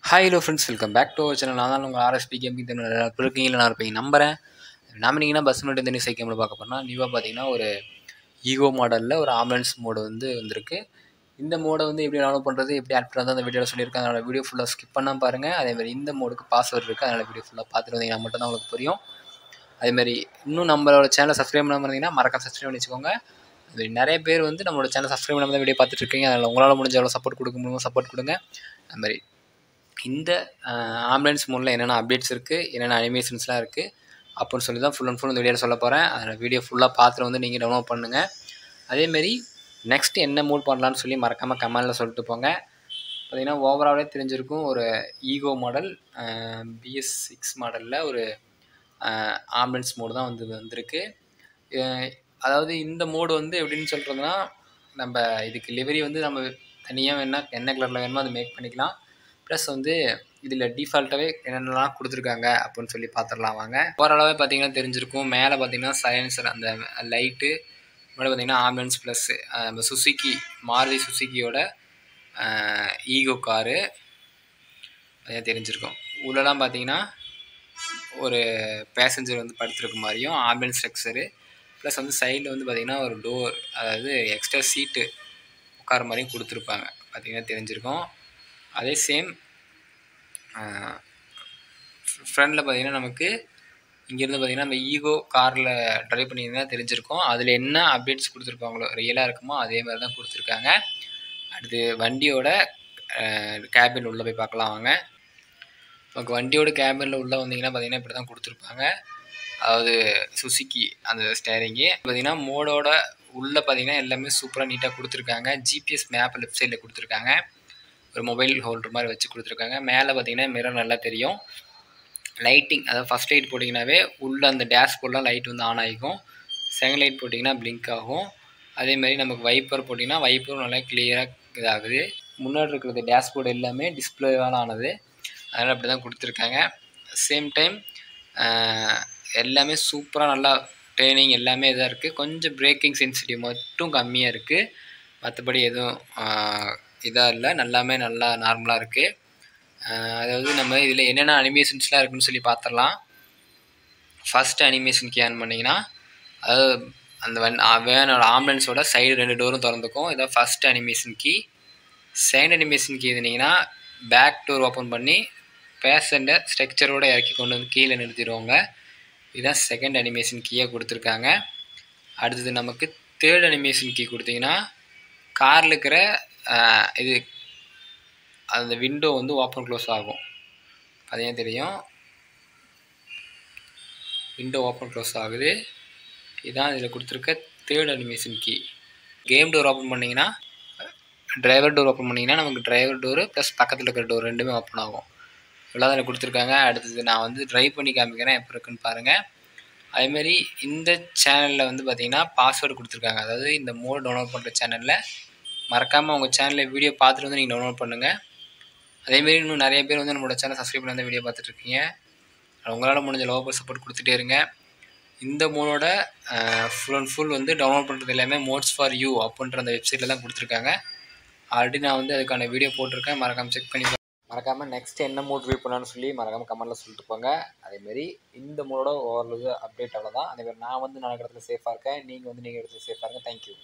Hi hello friends, welcome back to our channel. நான் தான் உங்கள் ஆர்எஸ்பி கேமிங் தமிழ் இருக்கீங்களா? நான் இருப்பீங்க நம்புறேன். நாம இன்னைக்கு பஸ் மட்டும் இந்த நியூஸ் கேமில் பார்க்க போனால் நியூவாக பார்த்தீங்கன்னா ஒரு ஈகோ மாடலில் ஒரு ஆம்புலன்ஸ் மோடு வந்திருக்கு. இந்த மோடை எப்படி டவுன்லோட் பண்ணுறது, எப்படி ஆட் பண்ணுறது அந்த வீடியோவில் சொல்லியிருக்கேன். அதனால் வீடியோ ஃபுல்லாக ஸ்கிப் பண்ணால் பாருங்கள். அதேமாதிரி இந்த மோடுக்கு பாஸ்வேர்டு இருக்குது, அதனால் வீடியோ ஃபுல்லாக பார்த்துட்டு வந்தீங்கன்னா மட்டும் தான் உங்களுக்கு புரியும். அதேமாதிரி இன்னும் நம்மளோட சேனலை சப்ஸ்கிரைப் பண்ணாமல் இருந்தீங்கன்னா மறக்காம சப்ஸ்கிரைப் பண்ணி வச்சுக்கோங்க. அதுமாதிரி நிறைய பேர் நம்மளோட சேனல் சப்ஸ்கிரைப் பண்ணாமல் தான் வீடியோ பார்த்துட்டு இருக்கீங்க. அதனால் உங்களால் முடிஞ்ச எவ்வளோ சப்போர்ட் கொடுக்க முடியுமோ சப்போர்ட் கொடுங்க. அதுமாதிரி இந்த ஆம்புலன்ஸ் மோடில் என்னென்ன அப்டேட்ஸ் இருக்குது, என்னென்ன அனிமேஷன்ஸ்லாம் இருக்குது அப்படின்னு சொல்லி தான் ஃபுல் அண்ட் ஃபுல் இந்த வீடியோவில் சொல்ல போகிறேன். அதில் வீடியோ ஃபுல்லாக பார்த்துட்டு நீங்கள் டவுன்லோட் பண்ணுங்கள். அதேமாரி நெக்ஸ்ட்டு என்ன மூட் பண்ணலான்னு சொல்லி மறக்காமல் கமெண்டில் சொல்லிட்டு போங்க. பார்த்திங்கன்னா ஓவராலே தெரிஞ்சிருக்கும், ஒரு ஈகோ மாடல் BS6 மாடலில் ஒரு ஆம்புலன்ஸ் மோடு தான் வந்திருக்கு. அதாவது இந்த மோடு எப்படின்னு சொல்கிறதுனா, நம்ம இதுக்கு லிவரி நம்ம தனியாக என்ன கலரில் வேணுமோ அதை மேக் பண்ணிக்கலாம். ப்ளஸ் இதில் டிஃபால்ட்டாகவே என்னென்னலாம் கொடுத்துருக்காங்க அப்படின்னு சொல்லி பார்த்துடலாம் வாங்க. ஓரளவே பார்த்திங்கன்னா தெரிஞ்சிருக்கும். மேலே பார்த்திங்கன்னா சைலன்சர் அந்த லைட்டு, மேலே பார்த்திங்கன்னா ஆம்புலன்ஸ் ப்ளஸ் சுசுக்கி மாருதி சுசுக்கியோட ஈகோ காரு அதையாக தெரிஞ்சிருக்கும். உள்ளலாம் பார்த்திங்கன்னா ஒரு பேசஞ்சர் படுத்துருக்க மாதிரியும் ஆம்புலன்ஸ் ஸ்ட்ரக்சரு ப்ளஸ் சைடில் பார்த்திங்கன்னா ஒரு டோர், அதாவது எக்ஸ்ட்ரா சீட்டு உட்கார மாதிரியும் கொடுத்துருப்பாங்க. பார்த்திங்கன்னா தெரிஞ்சிருக்கும். அதே சேம் ஃப்ரண்டில் பார்த்திங்கன்னா நமக்கு இங்கேருந்து பார்த்திங்கன்னா நம்ம ஈகோ காரில் ட்ரைவ் பண்ணியிருந்தால் தெரிஞ்சிருக்கும். அதில் என்ன அப்டேட்ஸ் கொடுத்துருப்பாங்களோ ரியலாக இருக்குமோ அதே மாதிரி தான் கொடுத்துருக்காங்க. அடுத்து வண்டியோட கேபின் உள்ளே போய் பார்க்கலாம் வாங்க. நமக்கு வண்டியோட கேபினில் உள்ளே வந்தீங்கன்னா பார்த்திங்கன்னா இப்படி தான் கொடுத்துருப்பாங்க. அதாவது சுசுக்கி அந்த ஸ்டேரிங்கு பார்த்திங்கன்னா மோடோட உள்ளே பார்த்திங்கன்னா எல்லாமே சூப்பராக நீட்டாக கொடுத்துருக்காங்க. GPS மேப் லெஃப்ட் சைடில் கொடுத்துருக்காங்க. ஒரு மொபைல் ஹோல்டர் மாதிரி வச்சு கொடுத்துருக்காங்க. மேலே பார்த்திங்கன்னா மிரர் நல்லா தெரியும். லைட்டிங், அதாவது ஃபஸ்ட் லைட் போட்டிங்கனாவே உள்ளே அந்த டேஷ்போர்ட்லாம் லைட் ஆன் ஆகிக்கும். செகண்ட் லைட் போட்டிங்கன்னா பிளிங்க் ஆகும். அதேமாதிரி நமக்கு வைப்பர் போட்டிங்கன்னா வைப்பரும் நல்லா கிளியராக இதாகுது. முன்னாடி இருக்கிறது டேஷ்போர்டு எல்லாமே டிஸ்பிளேவால் ஆனது, அதனால் அப்படி தான் கொடுத்துருக்காங்க. சேம் டைம் எல்லாமே சூப்பராக நல்லா ட்ரைனிங் எல்லாமே இதாக இருக்குது. கொஞ்சம் பிரேக்கிங் சென்சிட்டிவ் மட்டும் கம்மியாக இருக்குது. மற்றபடி எதுவும் இதாக இல்லை, நல்லா நார்மலாக இருக்குது. அதாவது நம்ம இதில் என்னென்ன அனிமேஷன்ஸ்லாம் இருக்குதுன்னு சொல்லி பார்த்துடலாம். ஃபஸ்ட்டு அனிமேஷன் கீ ஆன் பண்ணிங்கன்னா, அதாவது அந்த வேனோட ஆம்புலன்ஸோட சைடு 2 டோரும் திறந்துக்கும். இதான் first animation key. Second animation key இருந்தீங்கன்னா பேக் டோர் ஓப்பன் பண்ணி பேசஞ்சர் ஸ்ட்ரக்சரோடு இறக்கி கொண்டு கீழே நிறுத்திடுவாங்க. இதுதான் செகண்ட் அனிமேஷன் கீயாக கொடுத்துருக்காங்க. அடுத்தது நமக்கு தேர்ட் அனிமேஷன் கீ கொடுத்தீங்கன்னா காரில் இருக்கிற இது அந்த விண்டோ ஓப்பன் க்ளோஸ் ஆகும். அதே தெரியும், விண்டோ ஓப்பன் க்ளோஸ் ஆகுது. இதுதான் இதில் கொடுத்துருக்க தேர்ட் அனிமேஷன் கீ. கேம் டோர் ஓப்பன் பண்ணிங்கன்னா, டிரைவர் டோர் ஓப்பன் பண்ணிங்கன்னா நமக்கு டிரைவர் டோரு ப்ளஸ் பக்கத்தில் இருக்கிற டோர் ரெண்டுமே ஓப்பன் ஆகும். இவ்வளோ தான் இதில் கொடுத்துருக்காங்க. அடுத்தது நான் ட்ரைவ் பண்ணி காமிக்கிறேன் எப்போ இருக்குன்னு பாருங்கள். அதேமாரி இந்த சேனலில் பார்த்திங்கன்னா பாஸ்வேர்டு கொடுத்துருக்காங்க. அதாவது இந்த மோட் டவுன்லோட் பண்ணுற சேனலில் மறக்காமல் உங்கள் சேனலில் வீடியோ பார்த்துட்டு நீங்கள் டவுன்லோட் பண்ணுங்கள். அதேமாரி இன்னும் நிறைய பேர் நம்மளோட சேனல் சப்ஸ்கிரைப் பண்ணி வீடியோ பார்த்துட்ருக்கீங்க. உங்களால் முடிஞ்ச லோக்கல் சப்போர்ட் கொடுத்துட்டே இருங்க. இந்த மோடோட ஃபுல் அண்ட் ஃபுல் டவுன்லோட் பண்ணுறது எல்லாமே மோட்ஸ் ஃபார் யூ அப்படின்ற அந்த வெப்சைட்டில் தான் கொடுத்துருக்காங்க. ஆல்ரெடி நான் அதுக்கான வீடியோ போட்டிருக்கேன், மறக்காமல் செக் பண்ணி மறக்காமல் நெக்ஸ்ட் என்ன மோட் ரிவ்யூ பண்ணலான்னு சொல்லி மறக்காமல் கமெண்ட்டில் சொல்லிட்டு போங்க. அதேமாரி இந்த மோடோட ஓவரால் அப்டேட் அவ்வளோதான். அதேமாதிரி நான் நடக்கிற இடத்துல சேஃபாக இருக்கேன், நீங்கள் நீங்கள் இடத்துல சேஃபாக இருங்க. தேங்க்யூ.